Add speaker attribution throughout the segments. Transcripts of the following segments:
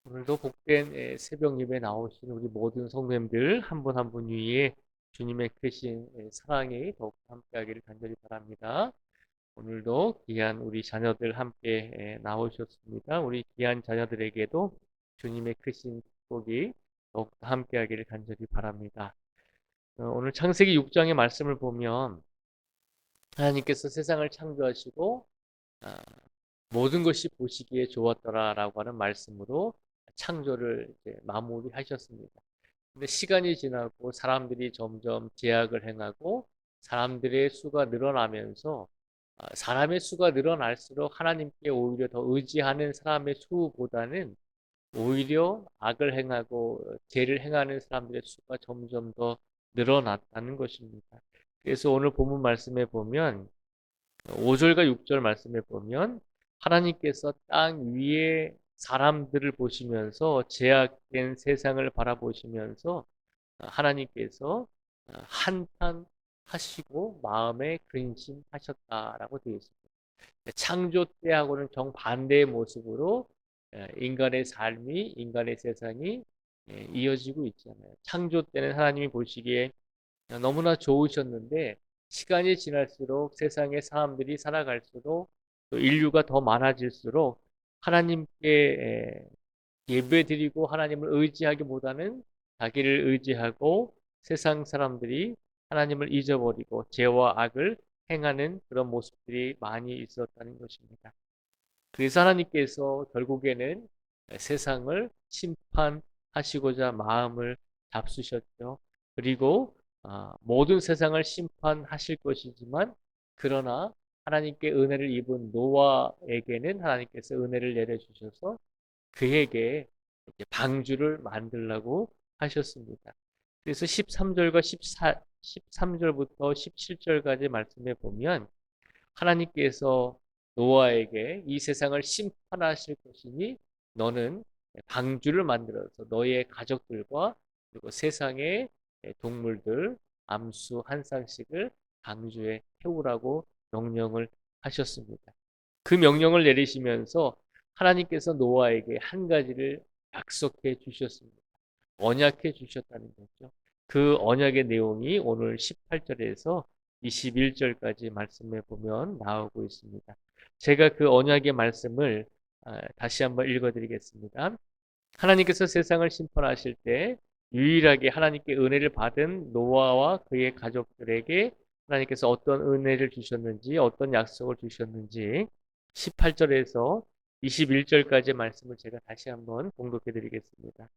Speaker 1: 오늘도 복된 새벽 예배 나오신 우리 모든 성도님들 한 분 한 분 위에 주님의 크신 사랑이 더욱 함께하기를 간절히 바랍니다. 오늘도 귀한 우리 자녀들 함께 나오셨습니다. 우리 귀한 자녀들에게도 주님의 크신 축복이 더욱 함께하기를 간절히 바랍니다. 오늘 창세기 6장의 말씀을 보면 하나님께서 세상을 창조하시고 아, 모든 것이 보시기에 좋았더라라고 하는 말씀으로 창조를 이제 마무리하셨습니다. 근데 시간이 지나고 사람들이 점점 제약을 행하고 사람들의 수가 늘어나면서 사람의 수가 늘어날수록 하나님께 오히려 더 의지하는 사람의 수보다는 오히려 악을 행하고 죄를 행하는 사람들의 수가 점점 더 늘어났다는 것입니다. 그래서 오늘 본문 말씀에 보면 5절과 6절 말씀에 보면 하나님께서 땅 위에 사람들을 보시면서 제약된 세상을 바라보시면서 하나님께서 한탄하시고 마음에 근심하셨다라고 되어 있습니다. 창조 때하고는 정반대의 모습으로 인간의 삶이 인간의 세상이 이어지고 있잖아요. 창조 때는 하나님이 보시기에 너무나 좋으셨는데 시간이 지날수록 세상의 사람들이 살아갈수록 또 인류가 더 많아질수록 하나님께 예배드리고 하나님을 의지하기보다는 자기를 의지하고 세상 사람들이 하나님을 잊어버리고 죄와 악을 행하는 그런 모습들이 많이 있었다는 것입니다. 그래서 하나님께서 결국에는 세상을 심판하시고자 마음을 잡수셨죠. 그리고 모든 세상을 심판하실 것이지만 그러나 하나님께 은혜를 입은 노아에게는 하나님께서 은혜를 내려주셔서 그에게 방주를 만들라고 하셨습니다. 그래서 13절과 13절부터 17절까지 말씀해 보면 하나님께서 노아에게 이 세상을 심판하실 것이니 너는 방주를 만들어서 너의 가족들과 그리고 세상의 동물들 암수 한 쌍씩을 방주에 태우라고 명령을 하셨습니다. 그 명령을 내리시면서 하나님께서 노아에게 한 가지를 약속해 주셨습니다. 언약해 주셨다는 거죠. 그 언약의 내용이 오늘 18절에서 21절까지 말씀해 보면 나오고 있습니다. 제가 그 언약의 말씀을 다시 한번 읽어드리겠습니다. 하나님께서 세상을 심판하실 때 유일하게 하나님께 은혜를 받은 노아와 그의 가족들에게 하나님께서 어떤 은혜를 주셨는지 어떤 약속을 주셨는지 18절에서 21절까지 말씀을 제가 다시 한번 봉독해 드리겠습니다.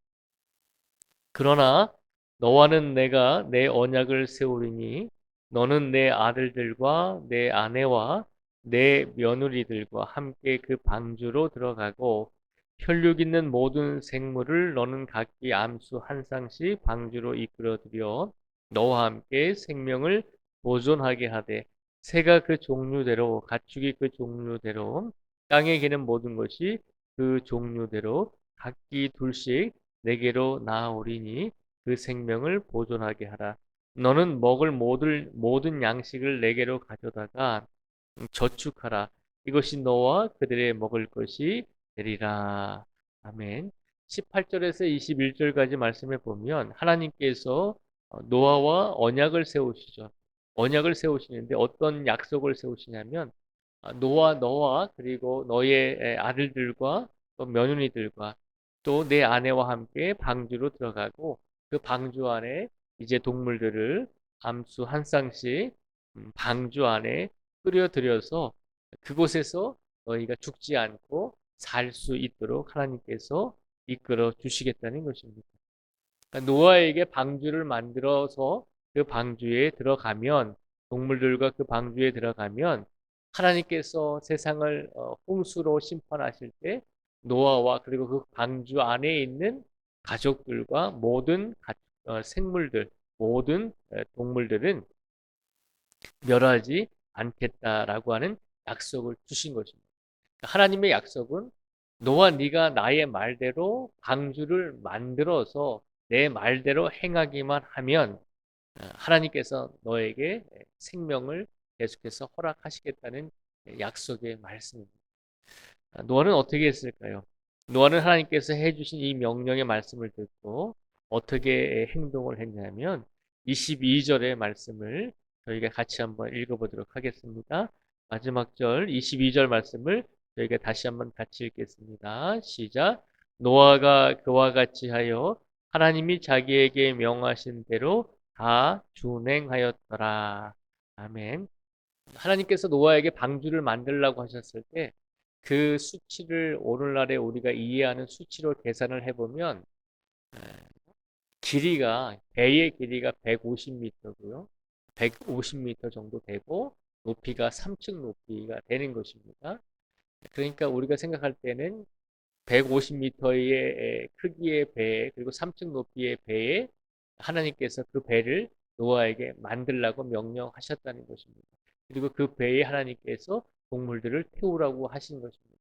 Speaker 1: 그러나 너와는 내가 내 언약을 세우리니 너는 내 아들들과 내 아내와 내 며느리들과 함께 그 방주로 들어가고 혈육 있는 모든 생물을 너는 각기 암수 한 쌍씩 방주로 이끌어들여 너와 함께 생명을 보존하게 하되 새가 그 종류대로 가축이 그 종류대로 땅에 기는 모든 것이 그 종류대로 각기 둘씩 내게로 나아오리니 그 생명을 보존하게 하라. 너는 먹을 모든 양식을 내게로 가져다가 저축하라. 이것이 너와 그들의 먹을 것이 되리라. 아멘. 18절에서 21절까지 말씀해 보면 하나님께서 노아와 언약을 세우시죠. 언약을 세우시는데 어떤 약속을 세우시냐면 노아 너와 그리고 너의 아들들과 또 며느리들과 또 내 아내와 함께 방주로 들어가고 그 방주 안에 이제 동물들을 암수 한 쌍씩 방주 안에 끌어들여서 그곳에서 너희가 죽지 않고 살 수 있도록 하나님께서 이끌어 주시겠다는 것입니다. 그러니까 노아에게 방주를 만들어서 그 방주에 들어가면 동물들과 그 방주에 들어가면 하나님께서 세상을 홍수로 심판하실 때 노아와 그리고 그 방주 안에 있는 가족들과 모든 생물들, 모든 동물들은 멸하지 않겠다라고 하는 약속을 주신 것입니다. 그러니까 하나님의 약속은 너와 네가 나의 말대로 방주를 만들어서 내 말대로 행하기만 하면 하나님께서 너에게 생명을 계속해서 허락하시겠다는 약속의 말씀입니다. 노아는 어떻게 했을까요? 노아는 하나님께서 해주신 이 명령의 말씀을 듣고 어떻게 행동을 했냐면 22절의 말씀을 저희가 같이 한번 읽어보도록 하겠습니다. 마지막 절 22절 말씀을 저희가 다시 한번 같이 읽겠습니다. 시작. 노아가 그와 같이 하여 하나님이 자기에게 명하신 대로 다 준행하였더라. 아멘. 하나님께서 노아에게 방주를 만들라고 하셨을 때 그 수치를 오늘날에 우리가 이해하는 수치로 계산을 해보면 길이가 배의 길이가 150m고요. 150m 정도 되고 높이가 3층 높이가 되는 것입니다. 그러니까 우리가 생각할 때는 150m의 크기의 배 그리고 3층 높이의 배에 하나님께서 그 배를 노아에게 만들라고 명령하셨다는 것입니다. 그리고 그 배에 하나님께서 동물들을 태우라고 하신 것입니다.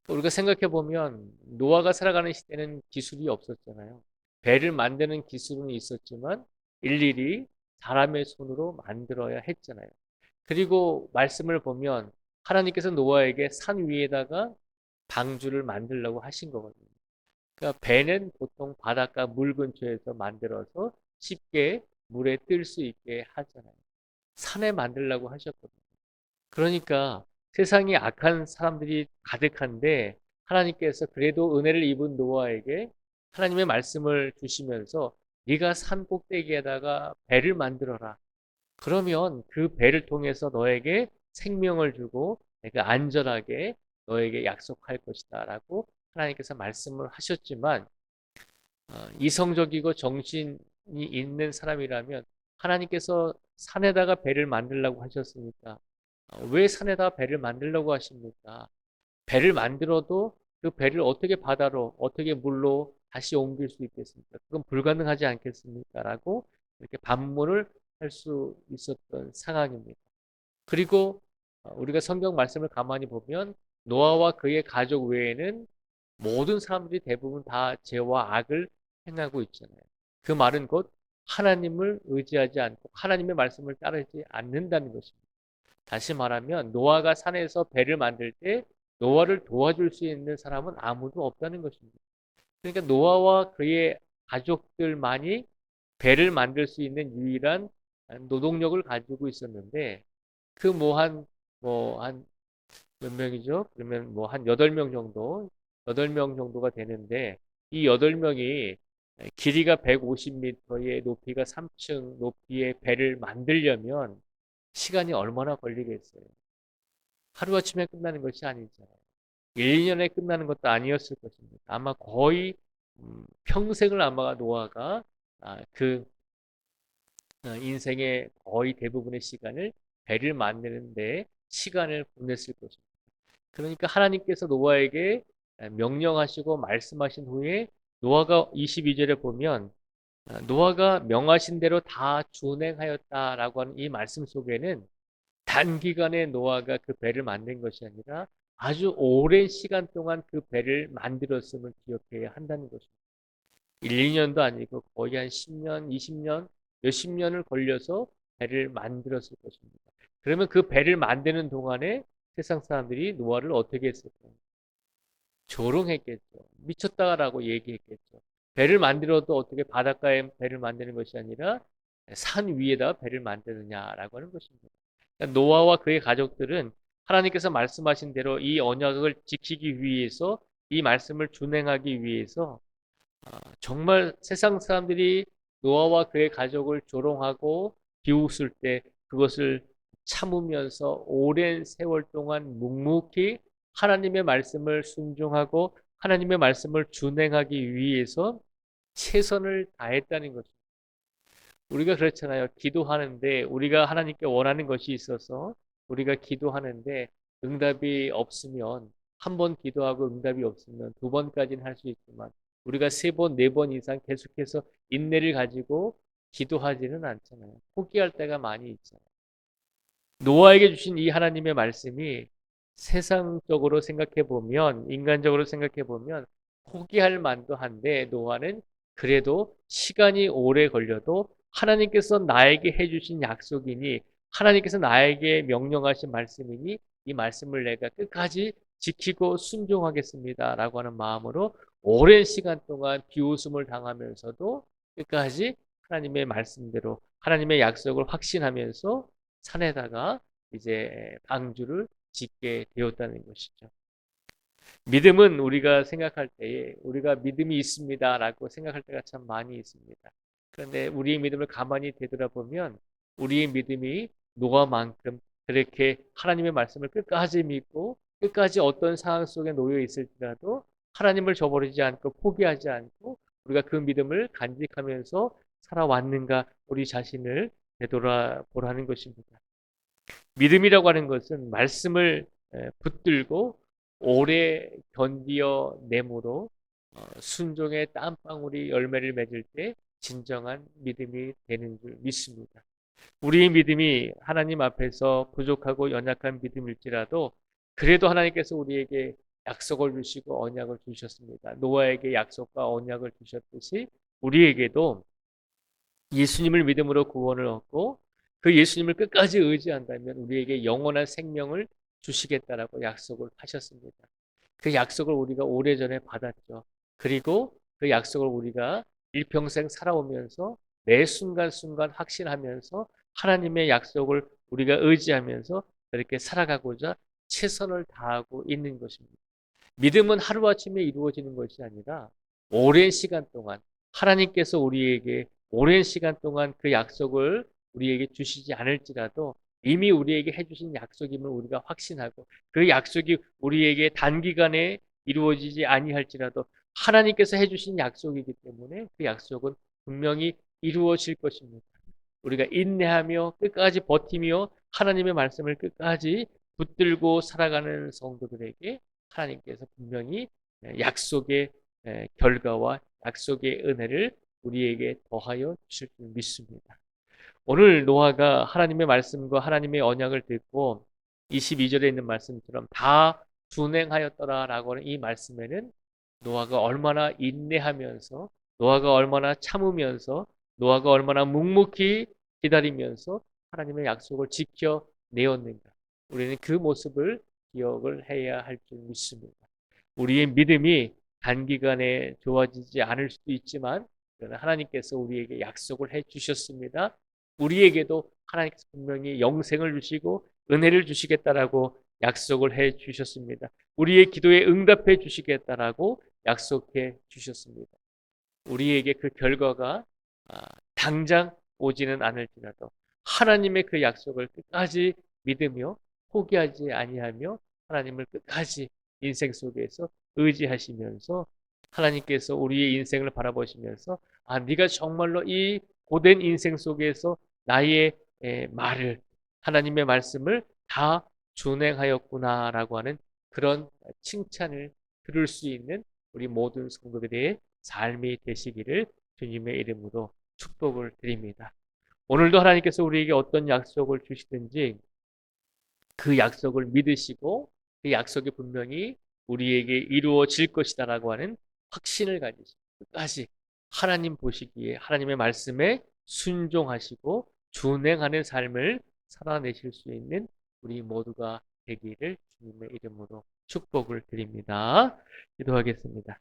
Speaker 1: 우리가 생각해 보면 노아가 살아가는 시대는 기술이 없었잖아요. 배를 만드는 기술은 있었지만 일일이 사람의 손으로 만들어야 했잖아요. 그리고 말씀을 보면 하나님께서 노아에게 산 위에다가 방주를 만들려고 하신 거거든요. 그러니까 배는 보통 바닷가 물 근처에서 만들어서 쉽게 물에 뜰 수 있게 하잖아요. 산에 만들려고 하셨거든요. 그러니까 세상에 악한 사람들이 가득한데 하나님께서 그래도 은혜를 입은 노아에게 하나님의 말씀을 주시면서 네가 산 꼭대기에다가 배를 만들어라. 그러면 그 배를 통해서 너에게 생명을 주고 내가 안전하게 너에게 약속할 것이다 라고 하나님께서 말씀을 하셨지만 이성적이고 정신이 있는 사람이라면 하나님께서 산에다가 배를 만들라고 하셨으니까 왜 산에다 배를 만들려고 하십니까? 배를 만들어도 그 배를 어떻게 바다로, 어떻게 물로 다시 옮길 수 있겠습니까? 그건 불가능하지 않겠습니까? 라고 이렇게 반문을 할 수 있었던 상황입니다. 그리고 우리가 성경 말씀을 가만히 보면 노아와 그의 가족 외에는 모든 사람들이 대부분 다 죄와 악을 행하고 있잖아요. 그 말은 곧 하나님을 의지하지 않고 하나님의 말씀을 따르지 않는다는 것입니다. 다시 말하면 노아가 산에서 배를 만들 때 노아를 도와줄 수 있는 사람은 아무도 없다는 것입니다. 그러니까 노아와 그의 가족들만이 배를 만들 수 있는 유일한 노동력을 가지고 있었는데 그 한 몇 명이죠? 그러면 뭐 한 8명 정도, 8명 정도가 되는데 이 8명이 길이가 150m에 높이가 3층 높이의 배를 만들려면 시간이 얼마나 걸리겠어요? 하루아침에 끝나는 것이 아니잖아요. 1, 년에 끝나는 것도 아니었을 것입니다. 아마 거의 평생을 아마 노아가 그 인생의 거의 대부분의 시간을 배를 만드는데 시간을 보냈을 것입니다. 그러니까 하나님께서 노아에게 명령하시고 말씀하신 후에 노아가 22절에 보면 노아가 명하신 대로 다 준행하였다라고 하는 이 말씀 속에는 단기간에 노아가 그 배를 만든 것이 아니라 아주 오랜 시간 동안 그 배를 만들었음을 기억해야 한다는 것입니다. 1, 2년도 아니고 거의 한 10년, 20년, 몇십 년을 걸려서 배를 만들었을 것입니다. 그러면 그 배를 만드는 동안에 세상 사람들이 노아를 어떻게 했을까요? 조롱했겠죠. 미쳤다라고 얘기했겠죠. 배를 만들어도 어떻게 바닷가에 배를 만드는 것이 아니라 산 위에다 배를 만드느냐라고 하는 것입니다. 그러니까 노아와 그의 가족들은 하나님께서 말씀하신 대로 이 언약을 지키기 위해서 이 말씀을 준행하기 위해서 정말 세상 사람들이 노아와 그의 가족을 조롱하고 비웃을 때 그것을 참으면서 오랜 세월 동안 묵묵히 하나님의 말씀을 순종하고 하나님의 말씀을 준행하기 위해서 최선을 다했다는 것입니다. 우리가 그렇잖아요. 기도하는데 우리가 하나님께 원하는 것이 있어서 우리가 기도하는데 응답이 없으면 한 번 기도하고 응답이 없으면 두 번까지는 할 수 있지만 우리가 세 번, 네 번 이상 계속해서 인내를 가지고 기도하지는 않잖아요. 포기할 때가 많이 있잖아요. 노아에게 주신 이 하나님의 말씀이 세상적으로 생각해 보면, 인간적으로 생각해 보면 포기할 만도 한데 노아는 그래도 시간이 오래 걸려도 하나님께서 나에게 해주신 약속이니 하나님께서 나에게 명령하신 말씀이니 이 말씀을 내가 끝까지 지키고 순종하겠습니다. 라고 하는 마음으로 오랜 시간 동안 비웃음을 당하면서도 끝까지 하나님의 말씀대로 하나님의 약속을 확신하면서 산에다가 이제 방주를 짓게 되었다는 것이죠. 믿음은 우리가 생각할 때에 우리가 믿음이 있습니다라고 생각할 때가 참 많이 있습니다. 그런데 우리의 믿음을 가만히 되돌아보면 우리의 믿음이 노아만큼 그렇게 하나님의 말씀을 끝까지 믿고 끝까지 어떤 상황 속에 놓여 있을지라도 하나님을 저버리지 않고 포기하지 않고 우리가 그 믿음을 간직하면서 살아왔는가 우리 자신을 되돌아보라는 것입니다. 믿음이라고 하는 것은 말씀을 붙들고 오래 견디어 내므로 순종의 땀방울이 열매를 맺을 때 진정한 믿음이 되는 줄 믿습니다. 우리의 믿음이 하나님 앞에서 부족하고 연약한 믿음일지라도 그래도 하나님께서 우리에게 약속을 주시고 언약을 주셨습니다. 노아에게 약속과 언약을 주셨듯이 우리에게도 예수님을 믿음으로 구원을 얻고 그 예수님을 끝까지 의지한다면 우리에게 영원한 생명을 주시겠다라고 약속을 하셨습니다. 그 약속을 우리가 오래전에 받았죠. 그리고 그 약속을 우리가 일평생 살아오면서 매 순간순간 확신하면서 하나님의 약속을 우리가 의지하면서 그렇게 살아가고자 최선을 다하고 있는 것입니다. 믿음은 하루아침에 이루어지는 것이 아니라 오랜 시간 동안 하나님께서 우리에게 오랜 시간 동안 그 약속을 우리에게 주시지 않을지라도 이미 우리에게 해주신 약속임을 우리가 확신하고 그 약속이 우리에게 단기간에 이루어지지 아니할지라도 하나님께서 해주신 약속이기 때문에 그 약속은 분명히 이루어질 것입니다. 우리가 인내하며 끝까지 버티며 하나님의 말씀을 끝까지 붙들고 살아가는 성도들에게 하나님께서 분명히 약속의 결과와 약속의 은혜를 우리에게 더하여 주실 줄 믿습니다. 오늘 노아가 하나님의 말씀과 하나님의 언약을 듣고 22절에 있는 말씀처럼 다 준행하였더라라고 하는 이 말씀에는 노아가 얼마나 인내하면서 노아가 얼마나 참으면서 노아가 얼마나 묵묵히 기다리면서 하나님의 약속을 지켜내었는가. 우리는 그 모습을 기억을 해야 할 줄 믿습니다. 우리의 믿음이 단기간에 좋아지지 않을 수도 있지만 그러나 하나님께서 우리에게 약속을 해 주셨습니다. 우리에게도 하나님께서 분명히 영생을 주시고 은혜를 주시겠다라고 약속을 해 주셨습니다. 우리의 기도에 응답해 주시겠다라고 약속해 주셨습니다. 우리에게 그 결과가 당장 오지는 않을지라도 하나님의 그 약속을 끝까지 믿으며 포기하지 아니하며 하나님을 끝까지 인생 속에서 의지하시면서 하나님께서 우리의 인생을 바라보시면서 네가 정말로 이 고된 인생 속에서 나의 말을 하나님의 말씀을 다 준행하였구나라고 하는 그런 칭찬을 들을 수 있는 우리 모든 성도들의 삶이 되시기를 주님의 이름으로 축복을 드립니다. 오늘도 하나님께서 우리에게 어떤 약속을 주시든지 그 약속을 믿으시고 그 약속이 분명히 우리에게 이루어질 것이다라고 하는 확신을 가지시고 끝까지 하나님 보시기에 하나님의 말씀에 순종하시고 준행하는 삶을 살아내실 수 있는 우리 모두가 되기를 주님의 이름으로 축복을 드립니다. 기도하겠습니다.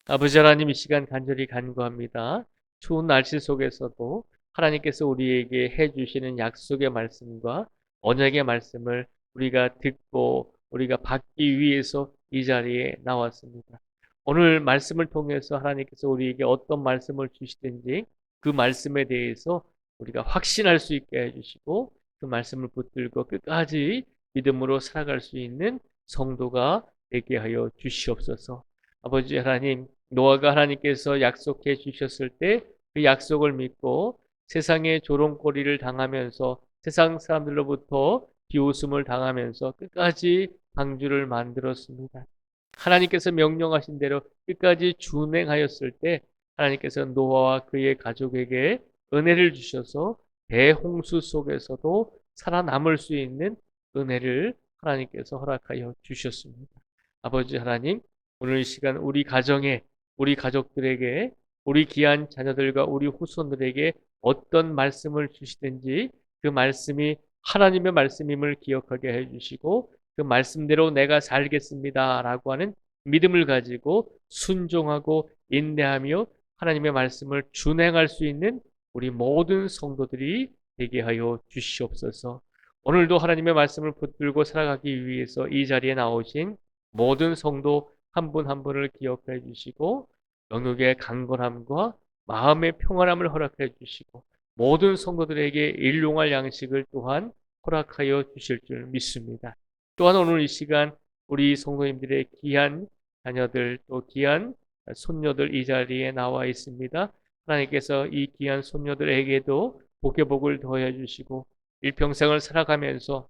Speaker 1: 아버지 하나님 이 시간 간절히 간구합니다. 추운 날씨 속에서도 하나님께서 우리에게 해주시는 약속의 말씀과 언약의 말씀을 우리가 듣고 우리가 받기 위해서 이 자리에 나왔습니다. 오늘 말씀을 통해서 하나님께서 우리에게 어떤 말씀을 주시든지 그 말씀에 대해서 우리가 확신할 수 있게 해주시고 그 말씀을 붙들고 끝까지 믿음으로 살아갈 수 있는 성도가 되게 하여 주시옵소서. 아버지 하나님, 노아가 하나님께서 약속해 주셨을 때 그 약속을 믿고 세상의 조롱거리를 당하면서 세상 사람들로부터 비웃음을 당하면서 끝까지 방주를 만들었습니다. 하나님께서 명령하신 대로 끝까지 준행하였을 때 하나님께서 노아와 그의 가족에게 은혜를 주셔서 대홍수 속에서도 살아남을 수 있는 은혜를 하나님께서 허락하여 주셨습니다. 아버지 하나님, 오늘 이 시간 우리 가정에 우리 가족들에게 우리 귀한 자녀들과 우리 후손들에게 어떤 말씀을 주시든지 그 말씀이 하나님의 말씀임을 기억하게 해주시고 그 말씀대로 내가 살겠습니다라고 하는 믿음을 가지고 순종하고 인내하며 하나님의 말씀을 준행할 수 있는 우리 모든 성도들이 되게 하여 주시옵소서. 오늘도 하나님의 말씀을 붙들고 살아가기 위해서 이 자리에 나오신 모든 성도 한 분 한 분을 기억해 주시고 영육의 강건함과 마음의 평안함을 허락해 주시고 모든 성도들에게 일용할 양식을 또한 허락하여 주실 줄 믿습니다. 또한 오늘 이 시간 우리 성도님들의 귀한 자녀들 또 귀한 손녀들 이 자리에 나와 있습니다. 하나님께서 이 귀한 손녀들에게도 복의 복을 더해 주시고 일평생을 살아가면서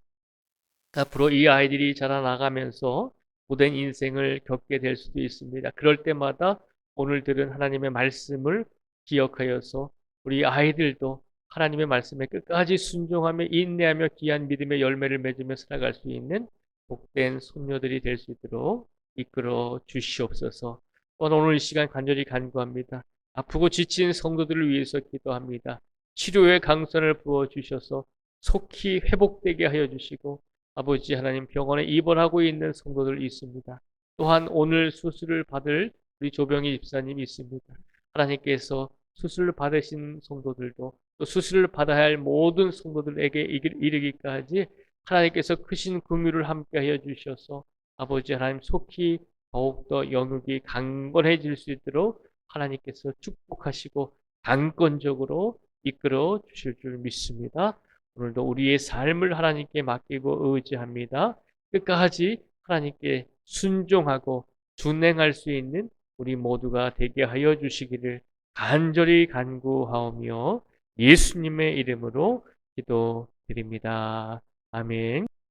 Speaker 1: 앞으로 이 아이들이 자라나가면서 고된 인생을 겪게 될 수도 있습니다. 그럴 때마다 오늘 들은 하나님의 말씀을 기억하여서 우리 아이들도 하나님의 말씀에 끝까지 순종하며 인내하며 귀한 믿음의 열매를 맺으며 살아갈 수 있는 복된 손녀들이 될 수 있도록 이끌어 주시옵소서. 오늘 이 시간 간절히 간구합니다. 아프고 지친 성도들을 위해서 기도합니다. 치료의 강선을 부어 주셔서 속히 회복되게 하여 주시고 아버지 하나님 병원에 입원하고 있는 성도들 있습니다. 또한 오늘 수술을 받을 우리 조병희 집사님이 있습니다. 하나님께서 수술을 받으신 성도들도 또 수술을 받아야 할 모든 성도들에게 이르기까지 하나님께서 크신 긍휼을 함께하여 주셔서 아버지 하나님 속히 더욱더 영육이 강건해질 수 있도록 하나님께서 축복하시고 강건적으로 이끌어 주실 줄 믿습니다. 오늘도 우리의 삶을 하나님께 맡기고 의지합니다. 끝까지 하나님께 순종하고 준행할 수 있는 우리 모두가 되게 하여 주시기를 간절히 간구하오며 예수님의 이름으로 기도드립니다. 아멘.